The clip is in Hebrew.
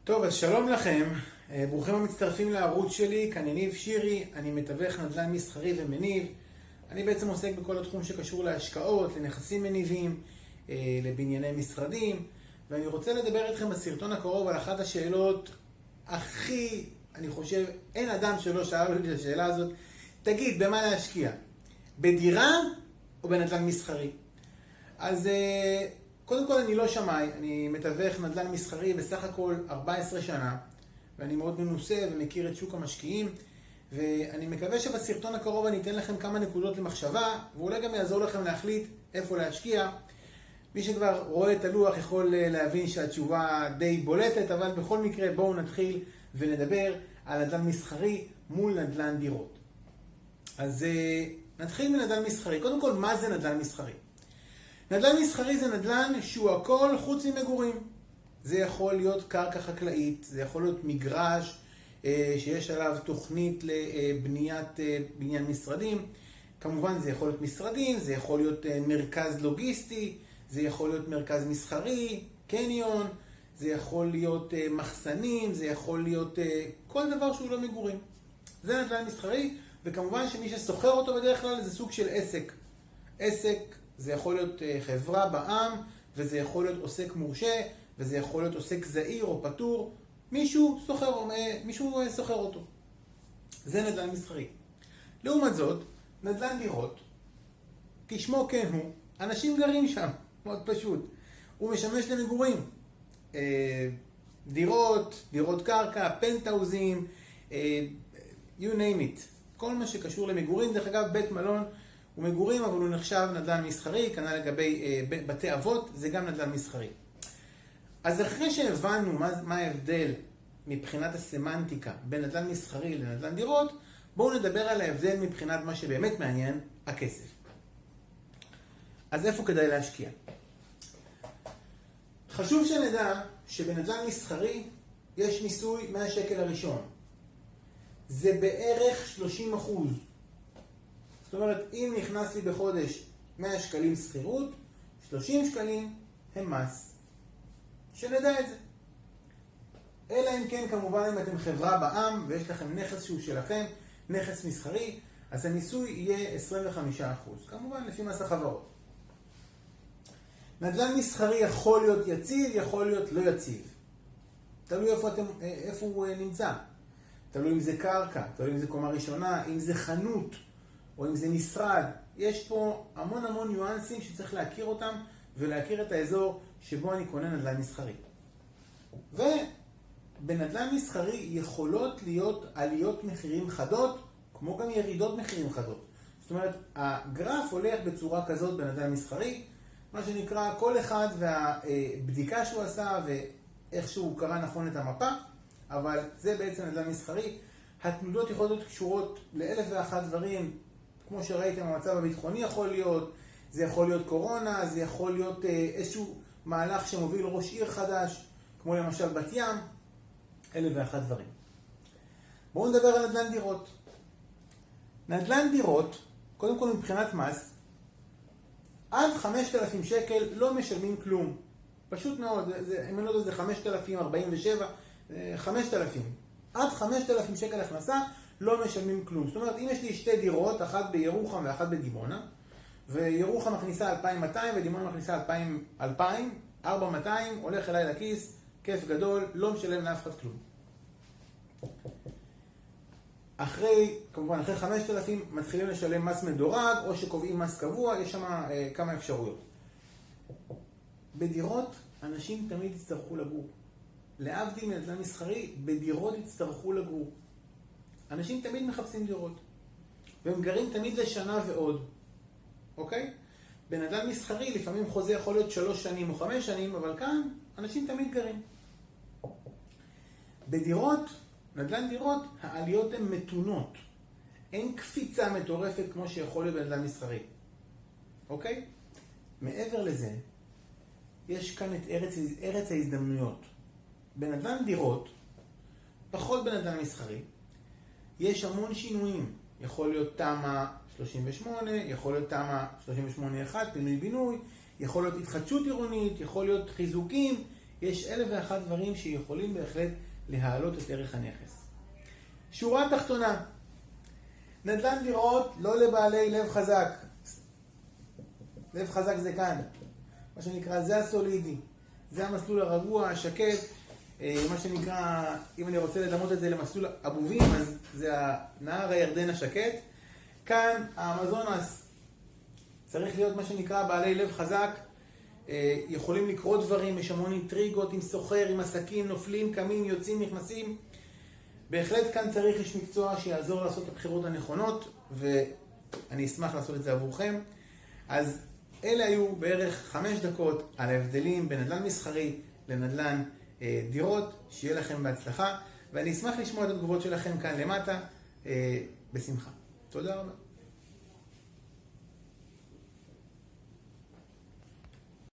טוב, אז שלום לכם. ברוכים המצטרפים לערוץ שלי, כאן יניב שירי, אני מתווך נדל"ן מסחרי ומניב. אני בעצם עוסק בכל התחום שקשור להשקעות, לנכסים מניבים, לבנייני משרדים, ואני רוצה לדבר איתכם בסרטון הקרוב על אחת השאלות אני חושב, אין אדם שלא שאל אותי את השאלה הזאת. תגיד, במה להשקיע? בדירה או בנדל"ן מסחרי? אז קודם כל אני לא שמאי, אני מתווך נדל"ן מסחרי בסך הכל 14 שנה, ואני מאוד מנוסה ומכיר את שוק המשקיעים, ואני מקווה שבסרטון הקרוב אני אתן לכם כמה נקודות למחשבה, ואולי גם יעזור לכם להחליט איפה להשקיע. מי שכבר רואה את הלוח יכול להבין שהתשובה די בולטת, אבל בכל מקרה בואו נתחיל ונדבר על נדל"ן מסחרי מול נדל"ן דירות. אז נתחיל מנדל"ן מסחרי. קודם כל, מה זה נדל"ן מסחרי? נדל"ן מסחרי זה נדל"ן שהוא הכל חוץ ממגורים. זה יכול להיות קרקע חקלאית, זה יכול להיות מגרש שיש עליו תוכנית לבניית בניין משרדים. כמובן זה יכול להיות משרדים, זה יכול להיות מרכז לוגיסטי, זה יכול להיות מרכז מסחרי, קניון, זה יכול להיות מחסנים, זה יכול להיות כל דבר שהוא לא מגורים. זה נדל"ן מסחרי, וכמובן שמי שסוחר אותו בדרך כלל זה סוג של עסק. עסק זה יכול להיות חברה בע"מ, וזה יכול להיות עוסק מורשה, וזה יכול להיות עוסק זעיר או פטור. מישהו סוחר אותו. זה נדל"ן מסחרי. לעומת זאת, נדל"ן דירות, כשמו כן הוא, אנשים גרים שם, מאוד פשוט. הוא משמש למגורים. דירות קרקע, פנטהאוזים, you name it. כל מה שקשור למגורים. דרך אגב, בית מלון הוא מגורים, אבל הוא נחשב נדל"ן מסחרי, כנ"ל לגבי בתי אבות, זה גם נדל"ן מסחרי. אז אחרי שהבנו מה ההבדל מבחינת הסמנטיקה בין נדל"ן מסחרי לנדל"ן דירות, בואו נדבר על ההבדל מבחינת מה שבאמת מעניין, הכסף. אז איפה כדאי להשקיע? חשוב שנדע שבנדל"ן מסחרי יש מיסוי מהשקל הראשון. זה בערך 30%. זאת אומרת, אם נכנס לי בחודש 100 שקלים שכירות, 30 שקלים הם מס. שנדע את זה. אלא אם כן, כמובן, אם אתם חברה בע"מ ויש לכם נכס שהוא שלכם, נכס מסחרי, אז המיסוי יהיה 25%. כמובן, לפי מס החברות. נדל"ן מסחרי יכול להיות יציב, יכול להיות לא יציב. תלוי איפה הוא נמצא. תלוי אם זה קרקע, תלוי אם זה קומה ראשונה, אם זה חנות, או אם זה משרד. יש פה המון ניואנסים שצריך להכיר אותם, ולהכיר את האזור שבו אני קונה נדל"ן מסחרי. ובנדל"ן מסחרי יכולות להיות עליות מחירים חדות, כמו גם ירידות מחירים חדות. זאת אומרת, הגרף הולך בצורה כזאת בנדל"ן מסחרי, מה שנקרא כל אחד והבדיקה שהוא עשה ואיך שהוא קרא נכון את המפה, אבל זה בעצם נדל"ן מסחרי. התנודות יכולות להיות קשורות לאלף ואחת דברים, כמו שראיתם, המצב הביטחוני יכול להיות, זה יכול להיות קורונה, זה יכול להיות איזשהו מהלך שמוביל ראש עיר חדש, כמו למשל בת ים, אלף ואחת דברים. בואו נדבר על נדל"ן דירות. נדל"ן דירות, קודם כל מבחינת מס, עד 5,000 שקל לא משלמים כלום. פשוט מאוד, אם אני לא יודע, זה 5,047, 5,000. עד 5,000 שקל הכנסה לא משלמים כלום. זאת אומרת, אם יש לי שתי דירות, אחת בירוחם ואחת בדימונה, וירוחם מכניסה 2,200 ודימונה מכניסה 2,000, 4,200, הולך אליי לכיס, כיף גדול, לא משלם לאף אחד כלום. כמובן, אחרי 5,000 מתחילים לשלם מס מדורג, או שקובעים מס קבוע, יש שם כמה אפשרויות. בדירות, אנשים תמיד יצטרכו לגור. להבדיל מנדל"ן מסחרי, בדירות יצטרכו לגור. אנשים תמיד מחפשים דירות. והם גרים תמיד לשנה ועוד. אוקיי? בנדל"ן מסחרי, לפעמים חוזה יכול להיות 3 שנים או 5 שנים, אבל כאן אנשים תמיד גרים. בדירות, נדל"ן דירות, העליות הן מתונות. אין קפיצה מטורפת כמו שיכול להיות בנדל"ן מסחרי. אוקיי? מעבר לזה, יש כאן את ארץ ההזדמנויות. בנדל"ן דירות, פחות בנדל"ן מסחרי, יש המון שינויים. יכול להיות תמ"א 38, יכול להיות תמ"א 38-1, פינוי בינוי, יכול להיות התחדשות עירונית, יכול להיות חיזוקים, יש 1,001 דברים שיכולים בהחלט להעלות את ערך הנכס. שורה תחתונה, נדל"ן דירות לא לבעלי לב חזק. לב חזק זה כאן, מה שנקרא, זה הסולידי, זה המסלול הרגוע, השקט, מה שנקרא, אם אני רוצה לדמות את זה למסלול אבובים, אז זה נהר הירדן השקט. כאן האמזונס צריך להיות מה שנקרא בעלי לב חזק, יכולים לקרות דברים, יש המון אינטריגות עם סוחר, עם עסקים, נופלים, קמים, יוצאים, נכנסים. בהחלט כאן צריך איש מקצוע שיעזור לעשות את הבחירות הנכונות, ואני אשמח לעשות את זה עבורכם. אז אלה היו בערך 5 דקות על ההבדלים בין נדל"ן מסחרי לנדל"ן דירות. שיהיה לכם בהצלחה, ואני אשמח לשמוע את התגובות שלכם כאן למטה בשמחה. תודה רבה.